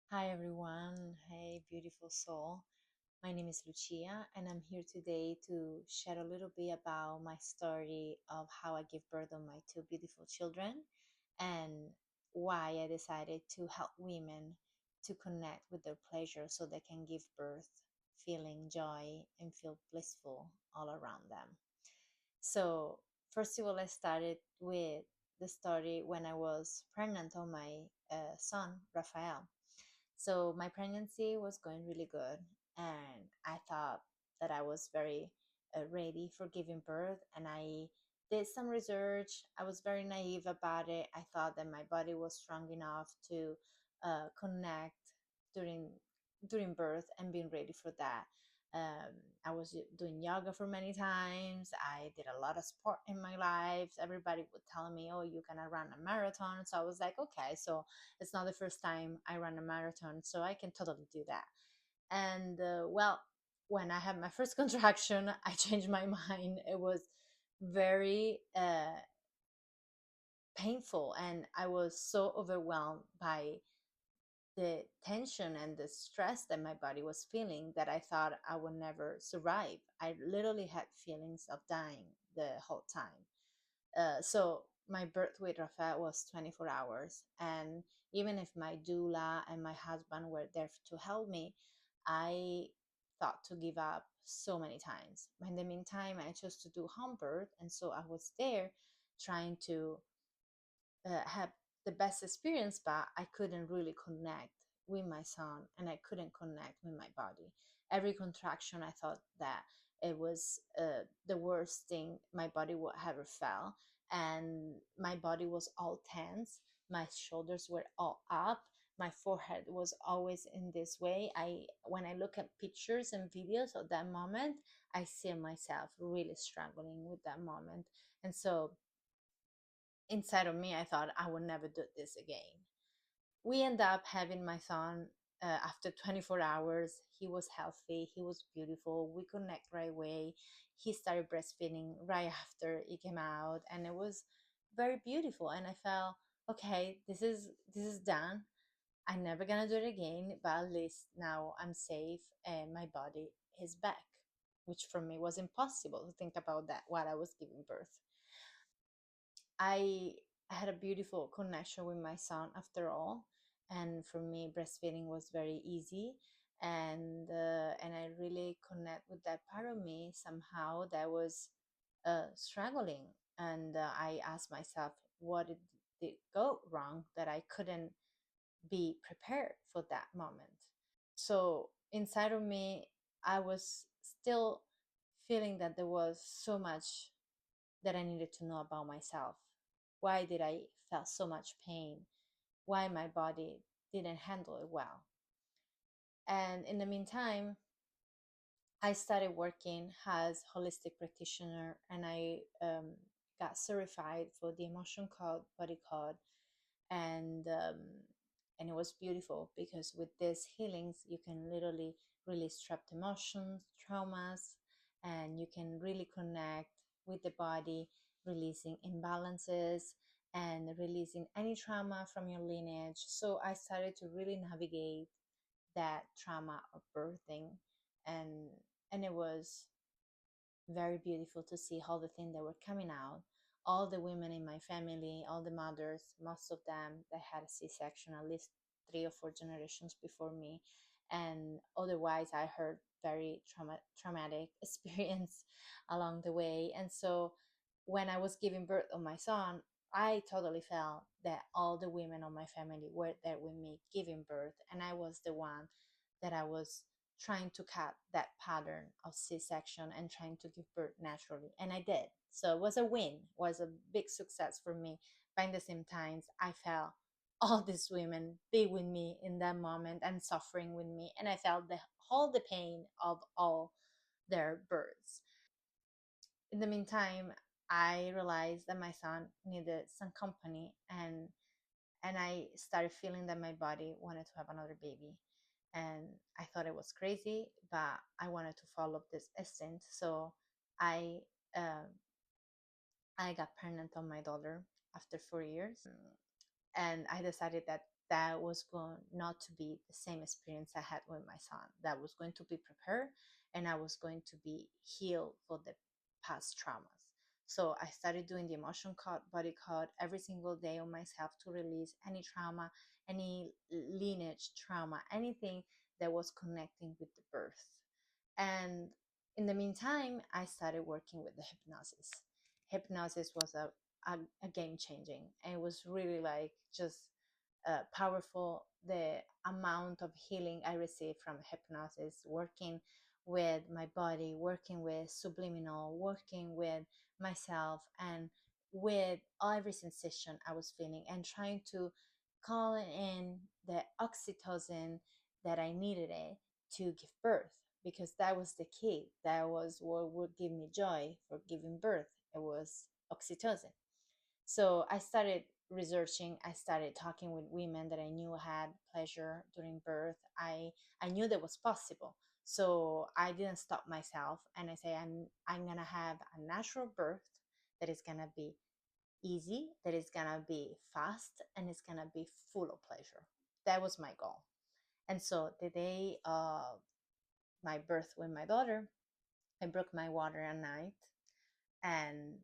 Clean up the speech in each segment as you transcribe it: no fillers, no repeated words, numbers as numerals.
Hi everyone. Hey, beautiful soul. My name is Lucia, and I'm here today to share a little bit about my story of how I give birth on my two beautiful children and why I decided to help women to connect with their pleasure so they can give birth feeling joy and feel blissful all around them. So, first of all, I started with the story when I was pregnant on my son, Raphael. So my pregnancy was going really good, and I thought that I was very ready for giving birth. And I did some research. I was very naive about it. I thought that my body was strong enough to connect during during birth and being ready for that. Um, I was doing yoga for many times. I did a lot of sport in my life. Everybody would tell me, "Oh, you're gonna run a marathon." So I was like, "Okay, so it's not the first time I run a marathon, so I can totally do that." And well, when I had my first contraction, I changed my mind. It was very painful, and I was so overwhelmed by the tension and the stress that my body was feeling that I thought I would never survive. I literally had feelings of dying the whole time. So my birth with Rafael was 24 hours. And even if my doula and my husband were there to help me, I thought to give up so many times. But in the meantime, I chose to do home birth. And so I was there trying to have the best experience, but I couldn't really connect with my son and I couldn't connect with my body. Every contraction, I thought that it was the worst thing my body would ever felt. And my body was all tense. My shoulders were all up. My forehead was always in this way. When I look at pictures and videos of that moment, I see myself really struggling with that moment. And so inside of me, I thought I would never do this again. We end up having my son after 24 hours. He was healthy, he was beautiful. We connect right away. He started breastfeeding right after he came out, and it was very beautiful. And I felt, okay, this is done. I'm never gonna do it again, but at least now I'm safe and my body is back, which for me was impossible to think about that while I was giving birth. I had a beautiful connection with my son after all, and for me, breastfeeding was very easy, and I really connect with that part of me somehow that was struggling, and I asked myself, what did go wrong that I couldn't be prepared for that moment? So inside of me, I was still feeling that there was so much that I needed to know about myself. Why did I feel so much pain? Why my body didn't handle it well? And in the meantime, I started working as holistic practitioner, and I got certified for the emotion code, body code, and um, and it was beautiful because with these healings, you can literally release trapped emotions, traumas, and you can really connect with the body, releasing imbalances and releasing any trauma from your lineage. So I started to really navigate that trauma of birthing, and and it was very beautiful to see all the things that were coming out. All the women in my family, all the mothers, most of them that had a C-section at least 3 or 4 generations before me, and otherwise I heard very traumatic experience along the way. And so when I was giving birth on my son, I totally felt that all the women of my family were there with me giving birth, and I was the one that I was trying to cut that pattern of C-section and trying to give birth naturally. And I did. So it was a win, was a big success for me. But in the same times, I felt all these women be with me in that moment and suffering with me. And I felt all the pain of all their births. In the meantime, I realized that my son needed some company, and I started feeling that my body wanted to have another baby. And I thought it was crazy, but I wanted to follow this instinct. So I uh, I got pregnant on my daughter after 4 years, and I decided that that was going not to be the same experience I had with my son, that was going to be prepared and I was going to be healed for the past traumas. So I started doing the emotion code, body code every single day on myself to release any trauma, any lineage trauma, anything that was connecting with the birth. And in the meantime, I started working with the hypnosis. Hypnosis was a game changing. It was really like just powerful. The amount of healing I received from hypnosis, working with my body, working with subliminal, working with myself, and with every sensation I was feeling, and trying to call in the oxytocin that I needed it to give birth, because that was the key. That was what would give me joy for giving birth. It was oxytocin. So I started researching. I started talking with women that I knew had pleasure during birth. I knew that was possible. So I didn't stop myself, and I say I'm gonna have a natural birth that is gonna be easy, that is gonna be fast, and it's gonna be full of pleasure. That was my goal. And so the day of my birth with my daughter, I broke my water at night, and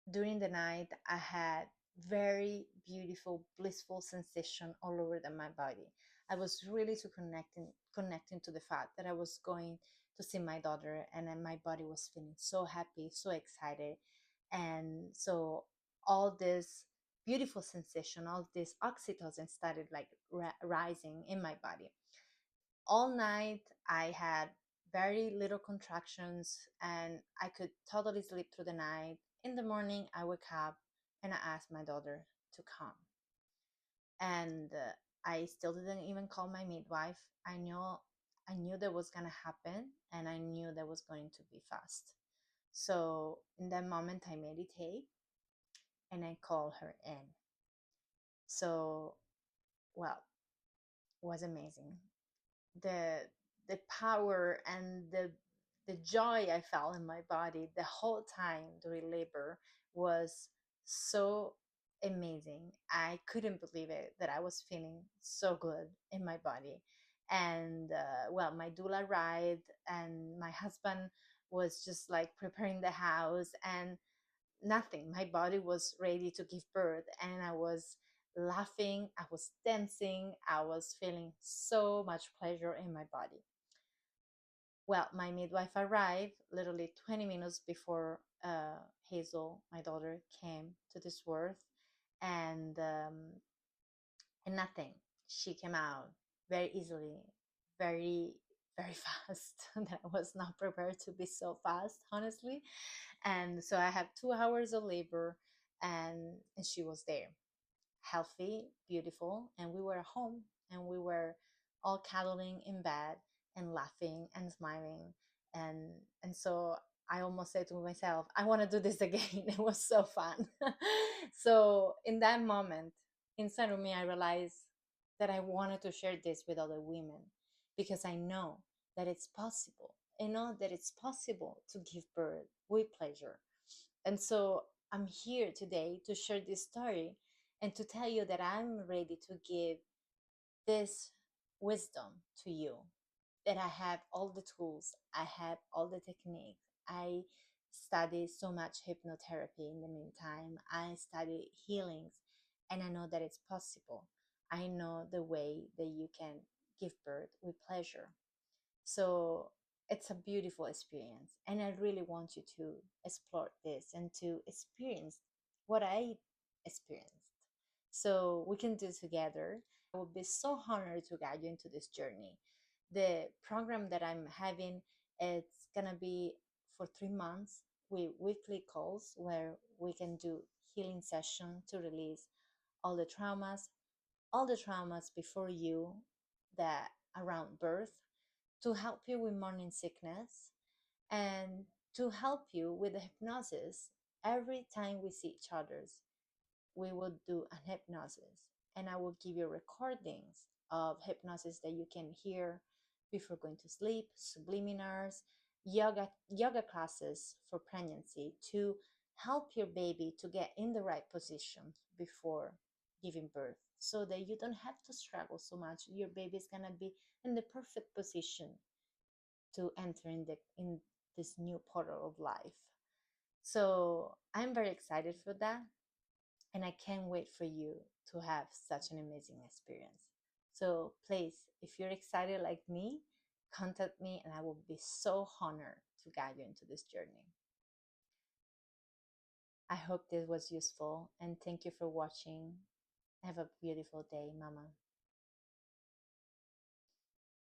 during the night I had very beautiful, blissful sensation all over my body. I was really to connecting to the fact that I was going to see my daughter, and then my body was feeling so happy, so excited. And so all this beautiful sensation, all this oxytocin started like rising in my body. All night I had very little contractions, and I could totally sleep through the night. In the morning I wake up and I asked my daughter to come, and I still didn't even call my midwife. I knew that was going to happen, and I knew that was going to be fast. So in that moment I meditate and I call her in. So, well, it was amazing. The power and the joy I felt in my body the whole time during labor was so amazing. I couldn't believe it that I was feeling so good in my body. And well, my doula arrived, and my husband was just like preparing the house, and nothing. My body was ready to give birth, and I was laughing, I was dancing, I was feeling so much pleasure in my body. Well, my midwife arrived literally 20 minutes before Hazel, my daughter, came to this world, and nothing. She came out very easily, very very fast. That I was not prepared to be so fast, honestly. And so I had 2 hours of labor, and she was there, healthy, beautiful, and we were at home, and we were all cuddling in bed and laughing and smiling. And so I almost said to myself, I want to do this again. It was so fun. So in that moment, inside of me, I realized that I wanted to share this with other women, because I know that it's possible. I know that it's possible to give birth with pleasure. And so I'm here today to share this story and to tell you that I'm ready to give this wisdom to you, that I have all the tools, I have all the techniques. I studied so much hypnotherapy in the meantime. I studied healings, and I know that it's possible. I know the way that you can give birth with pleasure. So it's a beautiful experience, and I really want you to explore this and to experience what I experienced. So we can do together. I will be so honored to guide you into this journey. The program that I'm having, it's gonna be for 3 months with weekly calls where we can do healing session to release all the traumas, all the traumas before you, that around birth, to help you with morning sickness, and to help you with the hypnosis. Every time we see each other's, we will do an hypnosis, and I will give you recordings of hypnosis that you can hear before going to sleep, subliminals, yoga classes for pregnancy to help your baby to get in the right position before giving birth. so that you don't have to struggle so much. Your baby is gonna be in the perfect position to enter in this new portal of life. So I'm very excited for that, and I can't wait for you to have such an amazing experience. So please, if you're excited like me, contact me and I will be so honored to guide you into this journey. I hope this was useful and thank you for watching. Have a beautiful day, Mama.